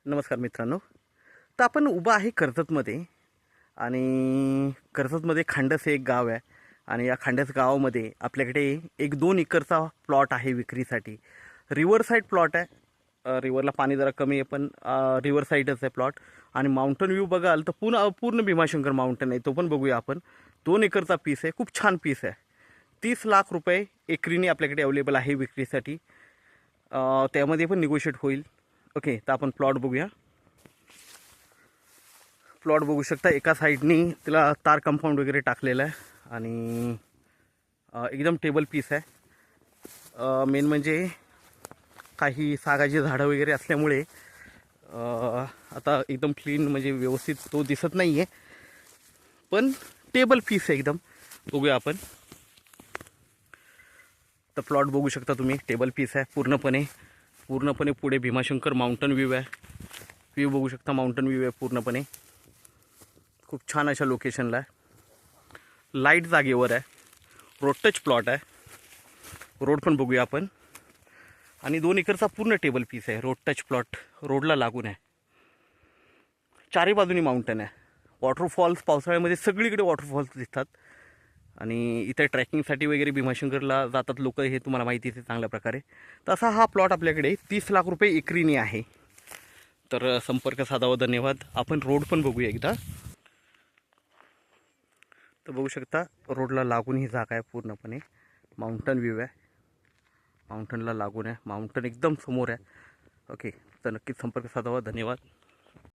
नमस्कार मित्रांनो. तर आपण उभा आहे कर्जतमध्ये आणि कर्जतमध्ये खांडस हे एक गाव आहे आणि या खांडस गावामध्ये आपल्याकडे एक 2 एकरचा प्लॉट आहे विक्रीसाठी. रिव्हर साईड प्लॉट आहे. रिव्हरला पाणी जरा कमी आहे पण रिव्हर साईडच आहे प्लॉट. आणि माउंटन व्ह्यू बघाल तर पूर्ण भीमाशंकर माउंटन आहे, तो पण बघूया आपण. 2 एकरचा पीस आहे, खूप छान पीस आहे. 30 लाख रुपये एकरीने आपल्याकडे अवेलेबल आहे विक्रीसाठी. त्यामध्ये पण निगोशिएट होईल. ओके, तर आपण प्लॉट बघूया. प्लॉट बघू शकता, एका साईडनी तिला तार कंपाऊंड वगैरे टाकलेलं आहे आणि एकदम टेबल पीस आहे. मेन म्हणजे काही सागाची झाडं वगैरे असल्यामुळे आता एकदम क्लीन म्हणजे व्यवस्थित तो दिसत नाही आहे, पण टेबल पीस आहे एकदम. बघूया आपण. तर प्लॉट बघू शकता तुम्ही, टेबल पीस आहे पूर्णपणे पुढे भीमाशंकर माउंटन व्ह्यू आहे. व्ह्यू बघू शकता, माउंटन व्ह्यू आहे पूर्णपणे. खूप छान अशा लोकेशनला आहे, लाईट जागेवर आहे, रोड टच प्लॉट आहे. रोड पण बघूया आपण. आणि 2 एकरचा पूर्ण टेबल पीस आहे, रोड टच प्लॉट, रोडला लागून आहे. चारी बाजूनी माउंटन आहे. वॉटरफॉल्स पावसाळ्यामध्ये सगळीकडे वॉटरफॉल्स दिसतात. आणि इथे ट्रॅकिंगसाठी वगैरे भीमाशंकरला जातात लोक, हे तुम्हाला माहिती आहे चांगल्या प्रकारे. तसा हा प्लॉट आपल्याकडे 30 लाख रुपये एकरीने आहे. तर संपर्क साधावा. धन्यवाद. आपण रोड पण बघूया एकदा. तर बघू शकता, रोडला लागून ही जागा आहे पूर्णपणे. माउंटन व्ह्यू आहे, माउंटनला लागून आहे, माउंटन एकदम समोर आहे. ओके, तर नक्कीच संपर्क साधावा. धन्यवाद.